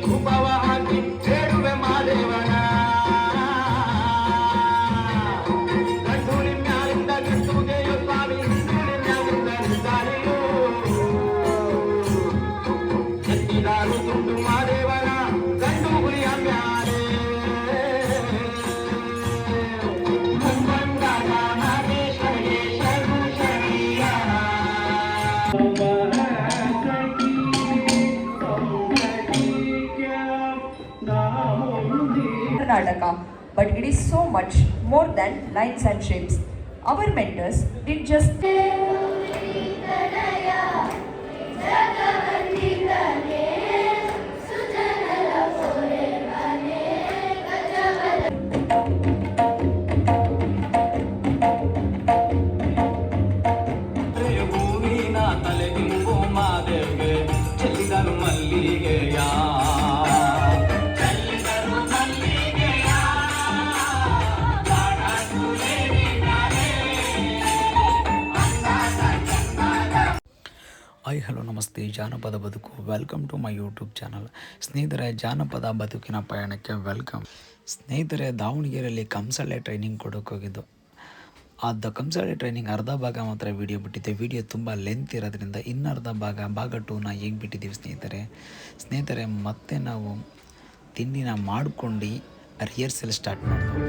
ಧೂಪವ ಹಾಕಿ ಸೇರುವೆ ಮಾದೇವನ ಗಂಡು ನಿಮ್ಯಾಲಿಂದ ಗಂಡುಗೆಯೋ ಸ್ವಾಮಿ ನಿಮ್ಯಾಲಿಂದ ನಿಂದಾರಿಯೋ ಎತ್ತಿದಾರು ತುಂಡು ಮಾದೇವನ ಗಂಡು ಹುಲಿಯ ಮ್ಯಾಲೆ ಮುಂಬಂದಾಗ ನಾಗೇಶ್ವರಿಗೆ ಶರಣು Sharanayya Karnataka, but it is so much more than lines and shapes. Our mentors did just ಭೂಮಿನ ತಲೆದಿಂಬು ಮಾದೇವ್ಗೆ ಚೆಲ್ಲಿದನು ಮಲ್ಲಿಗೆಯ ಹಾಯ್ ಹಲೋ ನಮಸ್ತೆ ಜಾನಪದ ಬದುಕು welcome to my YouTube channel. ಸ್ನೇಹಿತರೆ, ಜಾನಪದ ಬದುಕಿನ ಪಯಣಕ್ಕೆ ವೆಲ್ಕಮ್. ಸ್ನೇಹಿತರೆ, ದಾವಣಗೆರೆಯಲ್ಲಿ ಕಂಸಾಳೆ ಟ್ರೈನಿಂಗ್ ಕೊಡೋಕೆ ಹೋಗಿದ್ದು. ಕಂಸಾಳೆ ಟ್ರೈನಿಂಗ್ ಅರ್ಧ ಭಾಗ ಮಾತ್ರ ವಿಡಿಯೋ ಬಿಟ್ಟಿದ್ದೆ. ವಿಡಿಯೋ ತುಂಬ ಲೆಂತ್ ಇರೋದ್ರಿಂದ ಇನ್ನರ್ಧ ಭಾಗ 2ನ ಹೇಗೆ ಬಿಟ್ಟಿದ್ದೀವಿ ಸ್ನೇಹಿತರೆ. ಮತ್ತೆ ನಾವು ತಿಂಡಿನ ಮಾಡ್ಕೊಂಡು ರಿಹರ್ಸಲ್ ಸ್ಟಾರ್ಟ್ ಮಾಡಿದ್ವಿ.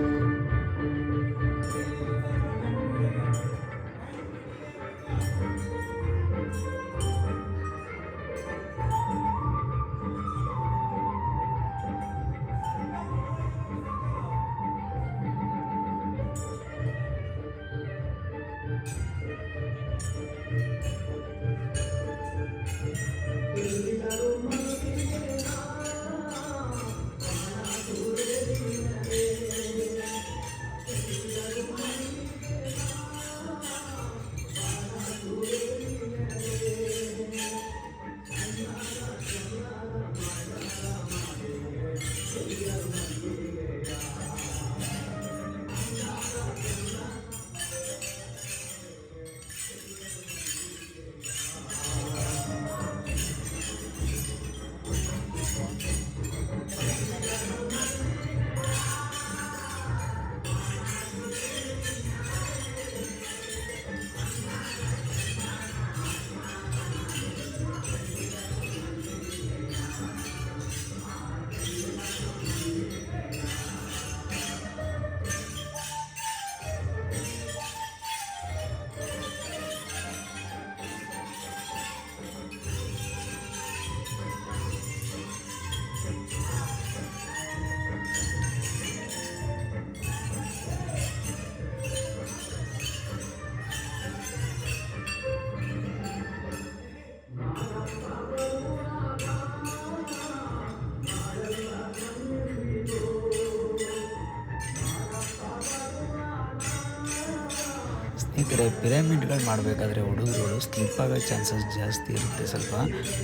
ಸ್ನೇಹಿತರೆ, ಪಿರಮಿಡ್ಗಳು ಮಾಡಬೇಕಾದ್ರೆ ಹುಡುಗರು ಸ್ಲಿಪ್ ಆಗೋ ಚಾನ್ಸಸ್ ಜಾಸ್ತಿ ಇರುತ್ತೆ. ಸ್ವಲ್ಪ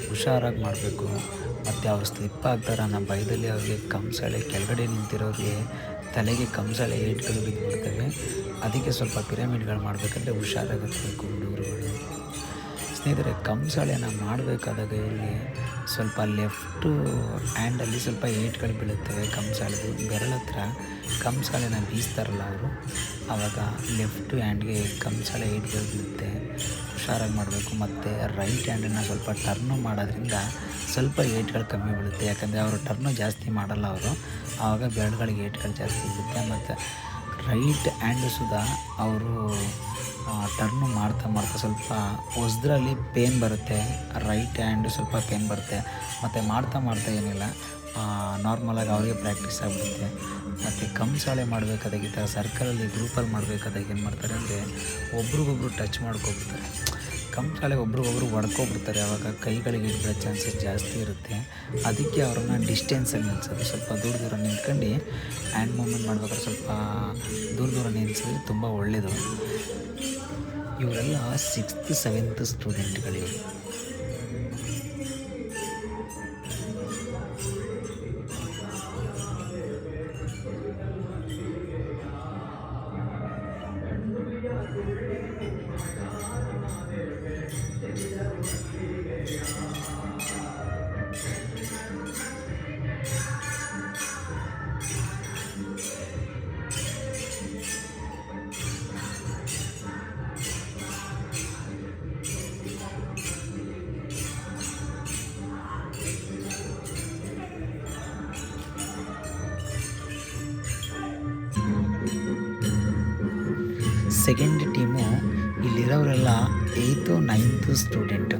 ಹುಷಾರಾಗಿ ಮಾಡಬೇಕು. ಮತ್ತು ಅವ್ರು ಸ್ಲಿಪ್ ಆಗ್ತಾರೆ ಅನ್ನೋ ಭಯದಲ್ಲಿ ಅವ್ರಿಗೆ ಕಂಸಾಳೆ ಕೆಳಗಡೆ ನಿಂತಿರೋರಿಗೆ ತಲೆಗೆ ಕಂಸಾಳೆ ಏಟ್ಗಳು ಬಿದ್ದುಬಿಡ್ತವೆ. ಅದಕ್ಕೆ ಸ್ವಲ್ಪ ಪಿರಮಿಡ್ಗಳು ಮಾಡಬೇಕಾದ್ರೆ ಹುಷಾರಾಗಿರಬೇಕು ಹುಡುಗರುಗಳು. ಸ್ನೇಹಿತರೆ, ಕಂಸಾಳೆನ ಮಾಡಬೇಕಾದಾಗ ಇವರಿಗೆ ಸ್ವಲ್ಪ ಲೆಫ್ಟು ಹ್ಯಾಂಡಲ್ಲಿ ಸ್ವಲ್ಪ ಏಟ್ಗಳು ಬೀಳುತ್ತವೆ. ಕಂಸಾಳೆದು ಬೆರಳ ಹತ್ರ ಕಂಸಾಳೆನ ಬೀಸ್ತಾರಲ್ಲ ಅವರು, ಆವಾಗ ಲೆಫ್ಟ್ ಹ್ಯಾಂಡ್ಗೆ ಕಂಸಾಳೆ ಏಟ್ಗಳು ಬೀಳುತ್ತೆ. ಹುಷಾರಾಗಿ ಮಾಡಬೇಕು. ಮತ್ತು ರೈಟ್ ಹ್ಯಾಂಡನ್ನು ಸ್ವಲ್ಪ ಟರ್ನು ಮಾಡೋದ್ರಿಂದ ಸ್ವಲ್ಪ ಏಟ್ಗಳು ಕಮ್ಮಿ ಬೀಳುತ್ತೆ. ಯಾಕಂದರೆ ಅವರು ಟರ್ನು ಜಾಸ್ತಿ ಮಾಡಲ್ಲ ಅವರು, ಆವಾಗ ಬೆರಳುಗಳಿಗೆ ಏಟ್ಗಳು ಜಾಸ್ತಿ ಬೀಳುತ್ತೆ. ಮತ್ತು ರೈಟ್ ಹ್ಯಾಂಡು ಸುಧಾ ಅವರು ಟರ್ನು ಮಾಡ್ತಾ ಸ್ವಲ್ಪ ಹೊಸದ್ರಲ್ಲಿ ಪೇನ್ ಬರುತ್ತೆ. ರೈಟ್ ಹ್ಯಾಂಡು ಸ್ವಲ್ಪ ಪೇನ್ ಬರುತ್ತೆ. ಮತ್ತು ಮಾಡ್ತಾ ಏನಿಲ್ಲ, ನಾರ್ಮಲಾಗಿ ಅವ್ರಿಗೆ ಪ್ರಾಕ್ಟೀಸ್ ಆಗಿಬಿಡುತ್ತೆ. ಮತ್ತು ಕಂಸಾಳೆ ಮಾಡಬೇಕಾದಾಗ ಈ ಥರ ಸರ್ಕಲಲ್ಲಿ ಗ್ರೂಪಲ್ಲಿ ಮಾಡಬೇಕಾದಾಗ ಏನು ಮಾಡ್ತಾರೆ ಅಂದರೆ ಒಬ್ರಿಗೊಬ್ರು ಟಚ್ ಮಾಡ್ಕೊಬಿಡ್ತಾರೆ. ಕಂಸಾಳೆ ಒಬ್ರಿಗೊಬ್ರು ಹೊಡ್ಕೊಬಿಡ್ತಾರೆ. ಆವಾಗ ಕೈಗಳಿಗೆ ಹಿಡಿಯೋ ಚಾನ್ಸಸ್ ಜಾಸ್ತಿ ಇರುತ್ತೆ. ಅದಕ್ಕೆ ಅವ್ರನ್ನ ಡಿಸ್ಟೆನ್ಸಲ್ಲಿ ನಿಲ್ಲಿಸೋದು, ಸ್ವಲ್ಪ ದೂರ ನಿಂತ್ಕೊಂಡು ಹ್ಯಾಂಡ್ ಮೂವ್ಮೆಂಟ್ ಮಾಡ್ಬೇಕಾದ್ರೆ ಸ್ವಲ್ಪ ದೂರ ನಿಲ್ಲಿಸಿದ್ರೆ ತುಂಬ ಒಳ್ಳೆಯದು. ಇವರೆಲ್ಲ 6th 7th ಸ್ಟೂಡೆಂಟ್ಗಳಿವರು. ಸೆಕೆಂಡ್ ಟೀಮು ಇಲ್ಲಿರೋರೆಲ್ಲ 8th 9th ಸ್ಟೂಡೆಂಟು.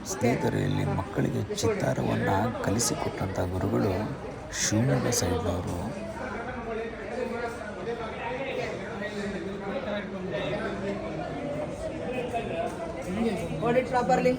ಸ್ನೇಹಿತರೆ, ಇಲ್ಲಿ ಮಕ್ಕಳಿಗೆ ಚಿತ್ತಾರವನ್ನು ಕಲಿಸಿಕೊಟ್ಟಂಥ ಗುರುಗಳು ಶಿವಮೊಗ್ಗ ಸೈಡ್ನವರು. Hold it properly.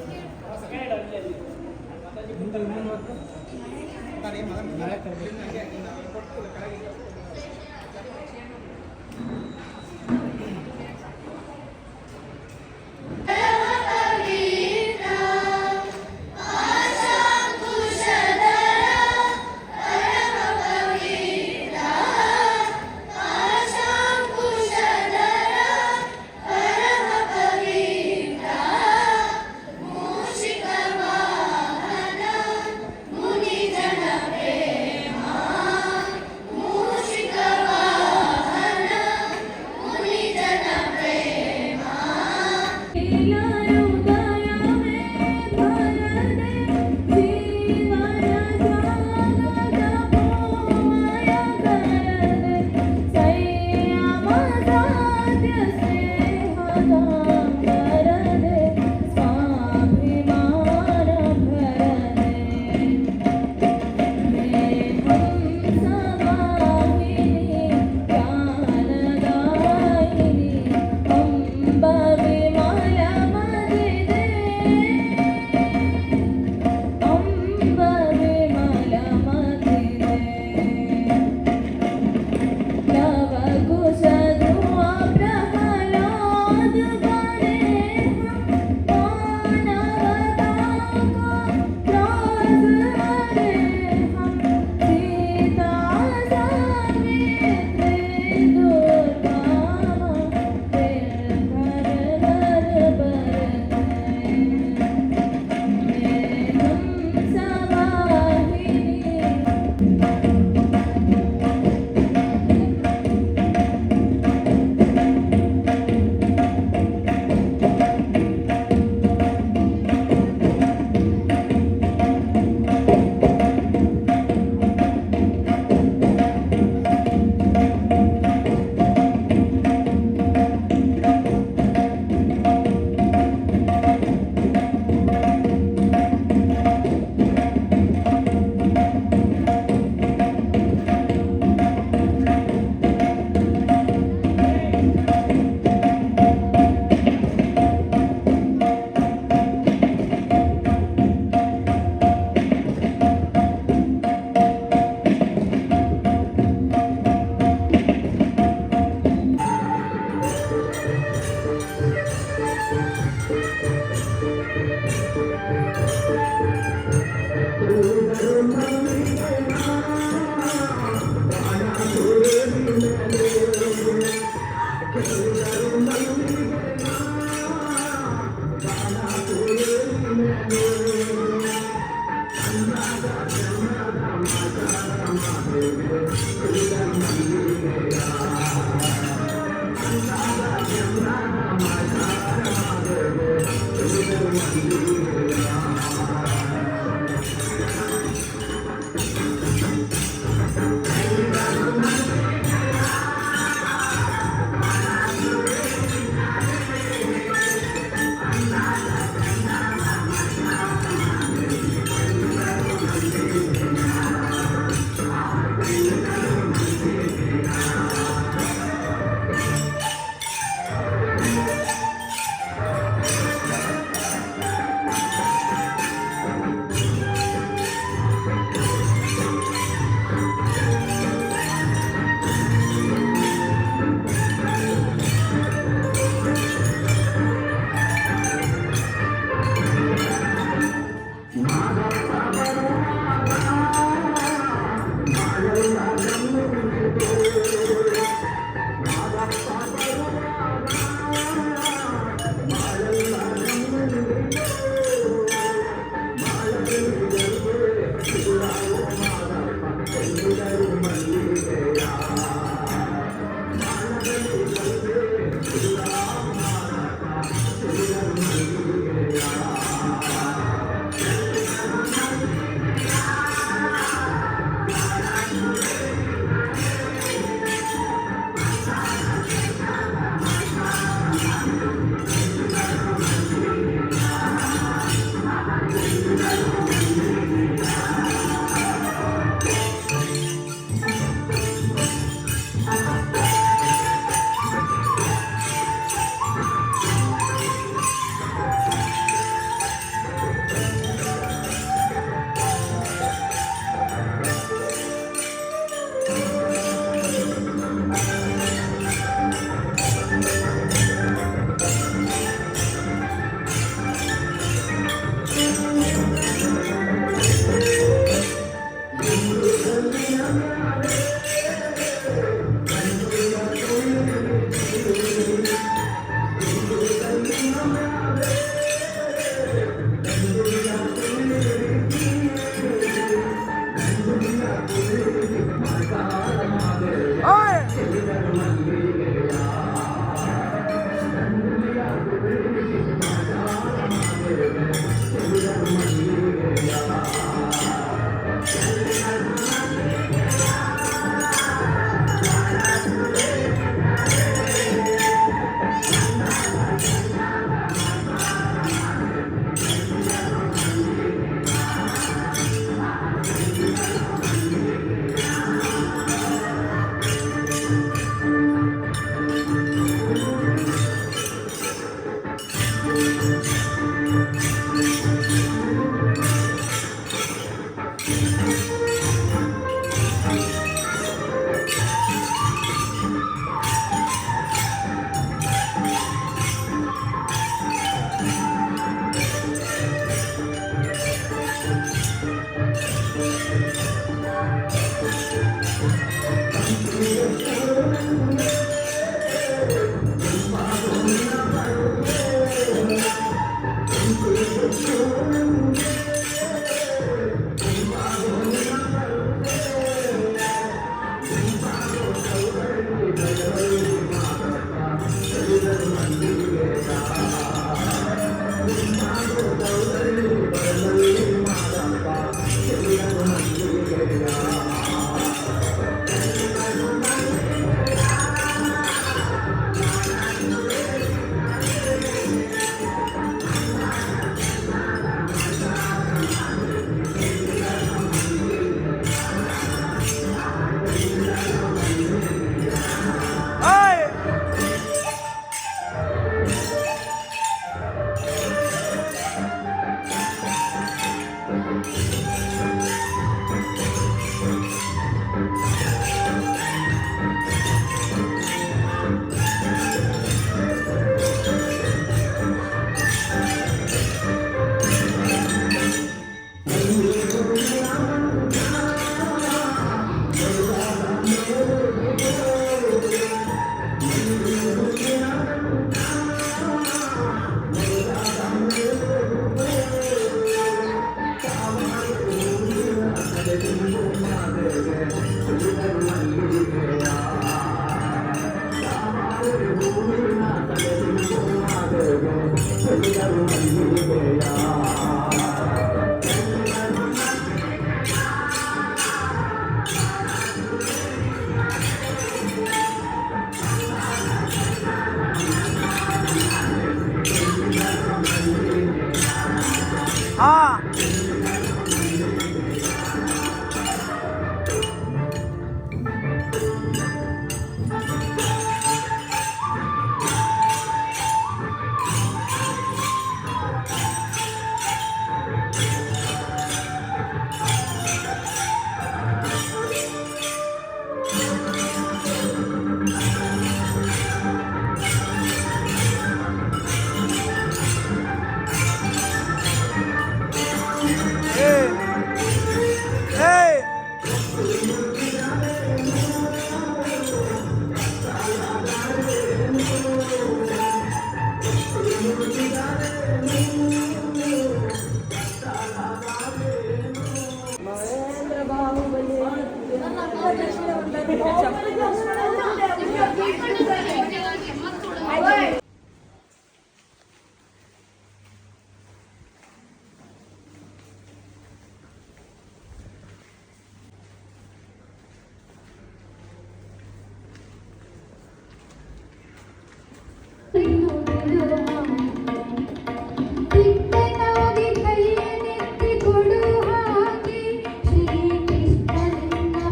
ದಿಟ್ಟನಾಗಿ ಕೈಯನ್ನೆತ್ತಿ ಕೊಡು ಹಾಗೆ ಶ್ರೀಕೃಷ್ಣನ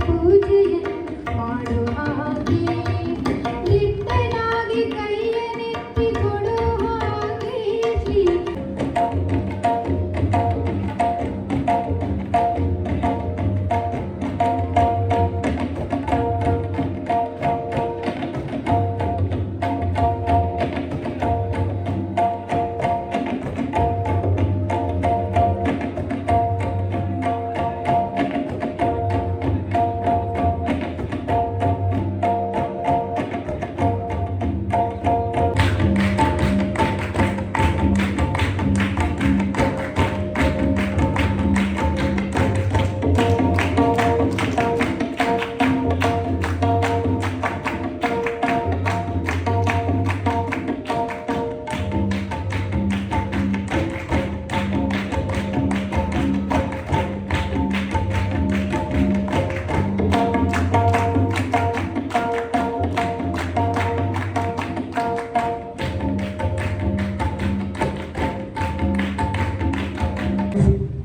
ಪೂಜೆಯನ್ನು ಮಾಡು ಹಾಗೆ ದಿಟ್ಟನಾಗಿ ಕೈಯನ್ನೆತ್ತಿ ಕೊಡು ಹಾಗೆ Shri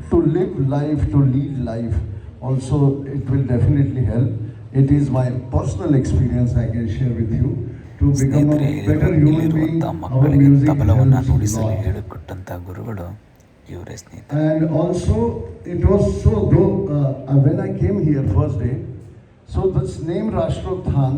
to live life, to lead life, also it will definitely help. It is my personal experience I can share with you. To become ಸ್ನೇಹಿತರೆ, a better human being, ಇಲ್ಲಿರುವಂಥ our ಮಕ್ಕಳಿಗೆ music ತಬಲವನ್ನು helps ನುಡಿಸಲು lot. ಹೇಳಿಕೊಟ್ಟಂಥ ಗುರುಗಳು ಇವರೇ ಸ್ನೇಹಿತರೆ. And also it was so though when I came here first day, so this name Rashtrothan,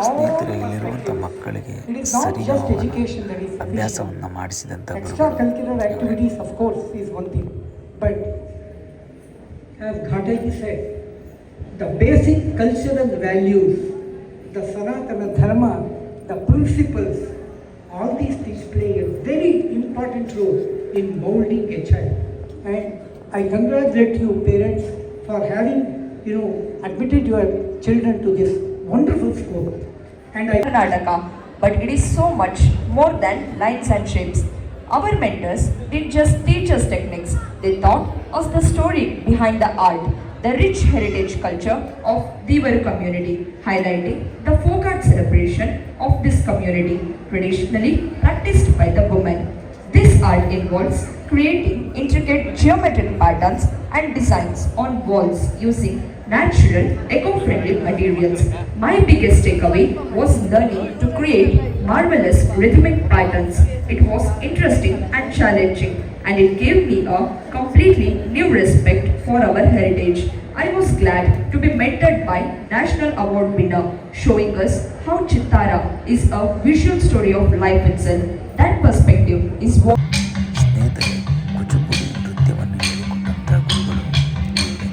ಸ್ನೇಹಿತರೆ, ಇಲ್ಲಿರುವಂಥ ಮಕ್ಕಳಿಗೆ ಸರಿಯಾದ ಅಭ್ಯಾಸವನ್ನು ಮಾಡಿಸಿದಂಥ Extracurricular activities, of course, is one thing, but as Ghataji said, the basic cultural values, the Sanatana Dharma, the principles, all these things play a very important role in molding a child. And I congratulate you, parents, for having, admitted your children to this wonderful school. And I Karnataka, but it is so much more than lines and shapes. Our mentors didn't just teach us techniques, they taught us the story behind the art, the rich heritage culture of Devaru community, highlighting the folk art celebration of this community, traditionally practiced by the women. This art involves creating intricate geometric patterns and designs on walls using natural, eco-friendly materials. My biggest takeaway was learning to create marvelous rhythmic patterns. It was interesting and challenging, and it gave me a completely new respect for our heritage. I was glad to be mentored by National Award winner, showing us how Chittara is a visual story of life itself. That perspective is what ಸ್ನೇಹಿತರೆ, ಕೂಚಿಪುಡಿ ನೃತ್ಯವನ್ನು ಹೇಳಿಕೊಟ್ಟಂಥ ಗುರುಗಳು ಇವರೇ.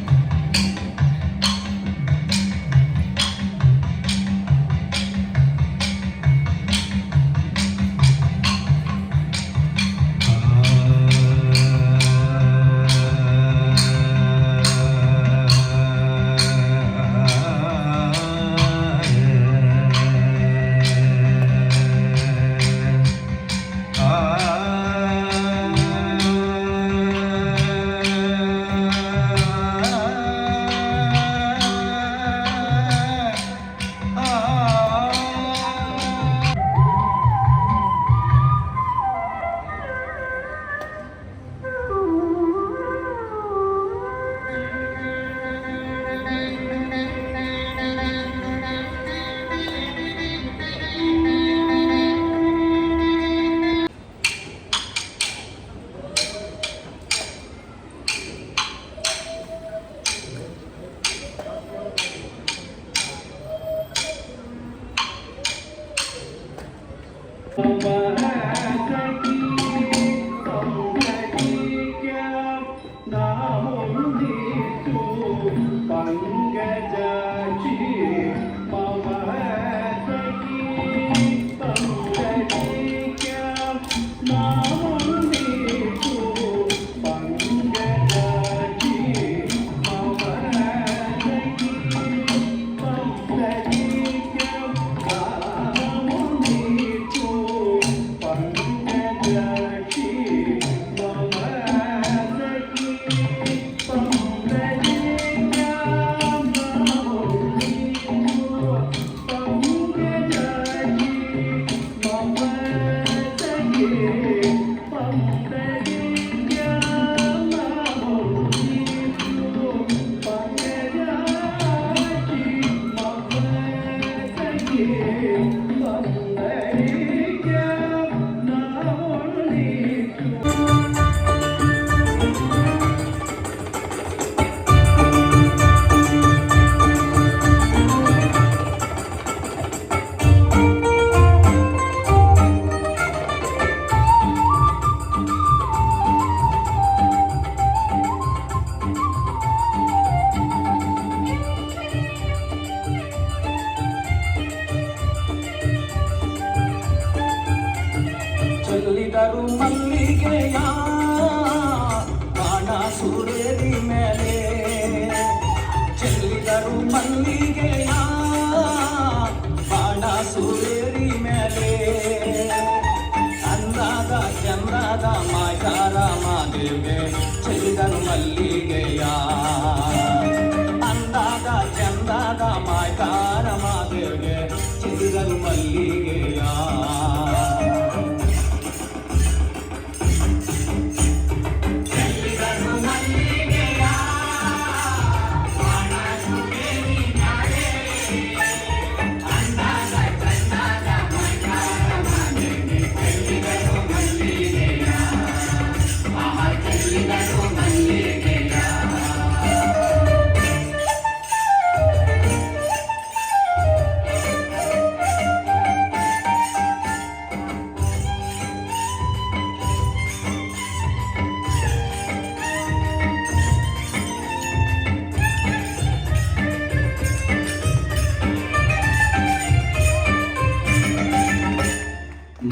ಚೆಲ್ಲಿದರು ಮಲ್ಲಿಗೆಯ ಬಾಣ ಸೂರ್ಯರಿ ಮೇಲೆ, ಚೆಲ್ಲಿದರು ಮಲ್ಲಿಗೆಯ ಬಾಣ ಸೂರ್ಯರಿ ಮೇಲೆ, ಅಂದಾದ ಚಂದ್ರದ ಮಾಯಾರ ಮಾದೇವೆ ಚೆಲ್ಲಿದರು ಮಲ್ಲಿಗೆಯ, ಅಂದಾದ ಚಂದ್ರದ ಮಾಯಾರ ಮಾದೇವೆ ಚೆಲ್ಲಿದರು ಮಲ್ಲಿಗೆಯ.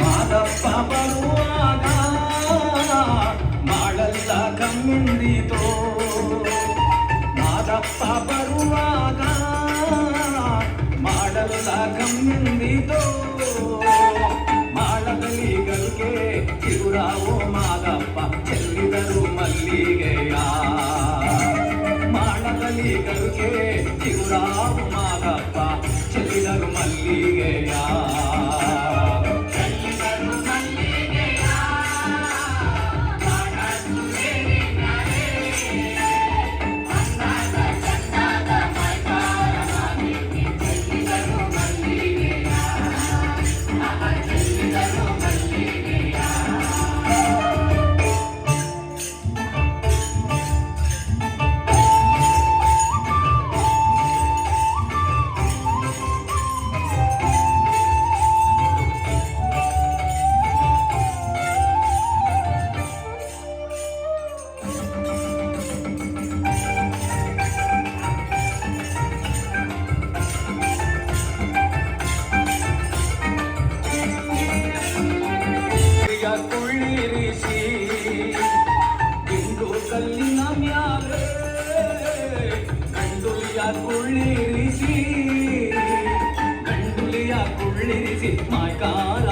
ಮಾದಪ್ಪ ಬರುವಾಗ ಮಾಡಲ್ಲ ಕಮ್ಮಿಂದಿತೋ, ಮಾದಪ್ಪ ಬರುವಾಗ ಮಾಡಲ್ಲ ಕಮ್ಮಿಂದಿತೋ, ಮಾಡದಲ್ಲಿ ಗಲ್ಗೆ ಚಿಗುರಾವೋ ಮಾದಪ್ಪ ಚೆಲ್ಲಿದರು ಮಲ್ಲಿಗೆಯ, ಮಾಡದಲ್ಲಿ ಗಲ್ಗೆ ಚಿಗುರಾವೋ ಮಾದಪ್ಪ ಚೆಲ್ಲಿದರು ಮಲ್ಲಿಗೆಯ. ಚೆಲ್ಲಿದರು ಮಲ್ಲಿಗೆಯ, ಕುಳ್ಳಿರಿಸಿ ಗಂಡುಲಿಯ ಕುಳ್ಳಿರಿಸಿ ಮಾಯ್ಕಾರ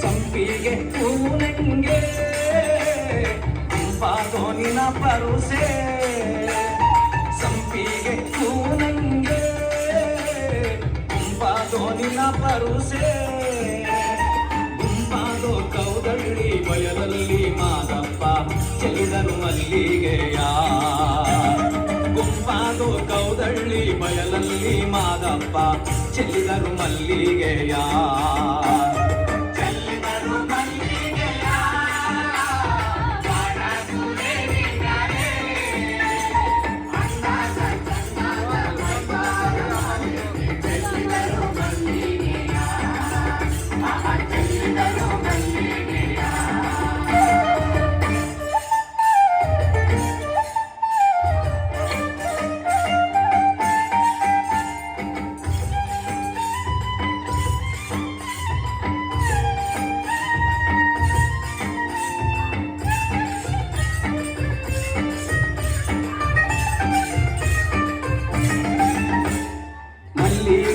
ಸಂಪಿಗೆ ಹೂನಂಗೆ ಗುಂಪಾದೋನಿನ ಪರುಸೆ ಸಂಪಿಗೆ ಹೂನಂಗೆ ಗುಂಪಾದೋನಿನ ಪರುಸೆ ಗುಂಪಾದೋ ಕೌದಳ್ಳಿ ಬಯಲಲ್ಲಿ ಮಾದಪ್ಪ ಚೆಲ್ಲಿದನು ಮಲ್ಲಿಗೆಯ ಗುಂಪಾದೋ ಕೌದಳ್ಳಿ ಬಯಲಲ್ಲಿ ಮಾದಪ್ಪ ಚೆಲ್ಲಿದರು ಮಲ್ಲಿಗೆಯ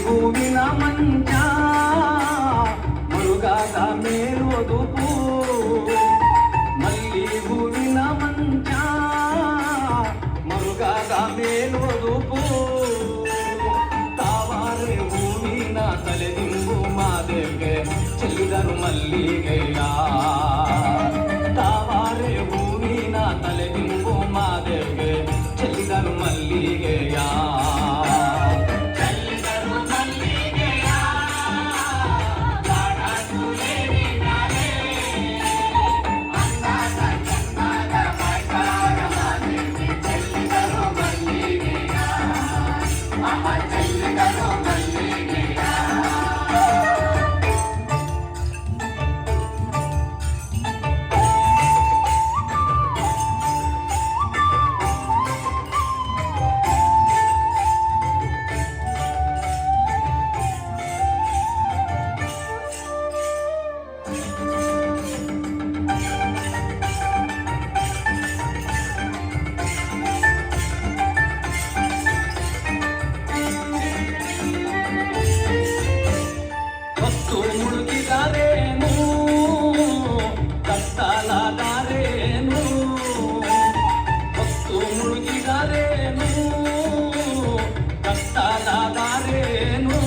ಹೂವಿನ ಮಂಚ ಮುರುಗಾದ ಮೇಲೊದುಪು ಮಲ್ಲಿ ಹೂವಿನ ಮಂಚ ಮುರುಗಾದ ಮೇಲೊದುಪು ತಾವಾರೆ ಹೂವಿನ ತಲೆದಿಂಬು ಮಾದೇವಿಗೆ ಚೆಲ್ಲಿದರು ಮಲ್ಲಿಗೆಯ ತಾವಾರೆ ಹೂವಿನ ತಲೆದಿಂಬು ಮಾದೇವಿಗೆ ಚೆಲ್ಲಿದರು ಮಲ್ಲಿಗೆಯ ಮುಳುಗಿದಾರೇನು ಕತ್ತಲಾದಾರೇನು ಹೊತ್ತು ಮುಳುಗಿದಾರೇನು ಕತ್ತಲಾದಾರೇನು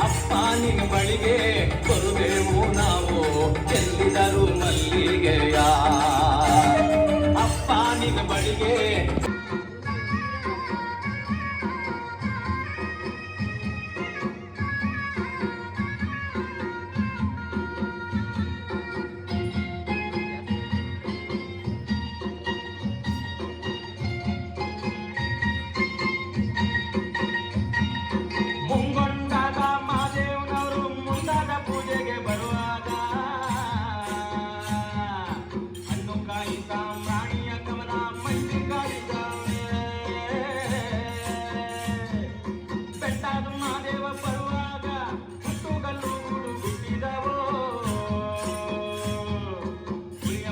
ಅಪ್ಪ ನಿನ್ನ ಬಳಿಗೆ ಬರುವೆವು ನಾವು ಚೆಲ್ಲಿದರು ಮಲ್ಲಿಗೆಯ ಅಪ್ಪ ನಿನ್ನ ಬಳಿಗೆ ಮುಂಗೊಂಡಾದ ಮಾದೇವನವರು ಮುಂದಾದ ಪೂಜೆಗೆ ಬರುವಾಗ ಹಣ್ಣು ಕಾಯಿ ಸಾಂಬ್ರಾಣಿಯ ಕಮಲ ಮೈಲಿ ಕಾಯಿದ್ದಾವೆ ಬೆಟ್ಟಾದ ಮಾದೇವ ಬರುವಾಗ ಹುಟ್ಟುಗಲ್ಲು ಬಿಟ್ಟಿದವೋ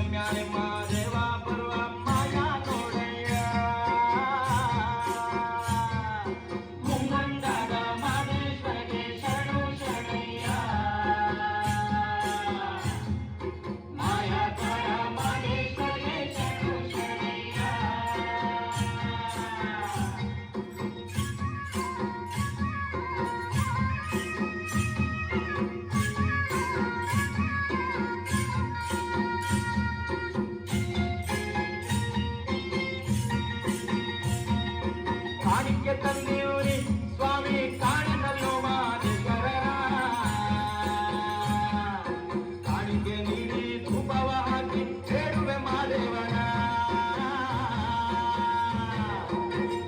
ಮ್ಯಾಲೆ ಮಾದೇವ ಬರುವ ಮಾಯಾ ನೋಡಯ್ಯ ಮುಂಗೊಂಡಾದ ಮಾದೇಶ್ವರಗೆ ಶರಣು ಶರಣಯ್ಯ ಮಾಯಾ ಕಾಳ ಮಾದೇಶ್ವರಗೆ ಶರಣು ಶರಣಯ್ಯ ಕಾಣಿಕೆ ತಂದೆಯೂರಿ ಸ್ವಾಮಿ ಕಾಣಿನಲ್ಲೋ ಮಾದೇಶ್ವರ ಕಾಣಿಕೆ ನೀಡಿ ಧೂಪವ ಹಾಕಿ ಹೇಳುವೆ ಮಾದೇವನ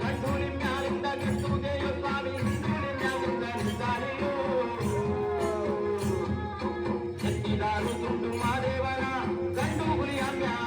ಗಂಡೂರಿ ಮ್ಯಾಲಿಂದ ಗಿಟ್ಟುವುದೆಯೋ ಸ್ವಾಮಿ ಹಿಂದೂರಿ ಮ್ಯಾಲಿಂದ ನಿಂತಾರೆಯೋ ಎತ್ತಿದಾರು ತುಂಡು ಮಾದೇವನ ಗಂಡು ಹುಲಿಯ ಮ್ಯಾಲ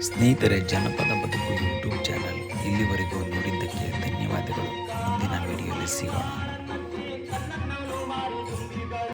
ಸ್ನೇಹಿತರೆ, ಜನಪದ ಬದುಕು ಯೂಟ್ಯೂಬ್ ಚಾನಲ್ ಇಲ್ಲಿವರೆಗೂ ನೋಡಿದ್ದಕ್ಕೆ ಧನ್ಯವಾದಗಳು. ಮುಂದಿನ ವಿಡಿಯೋಲಿ ಸಿಗೋಣ.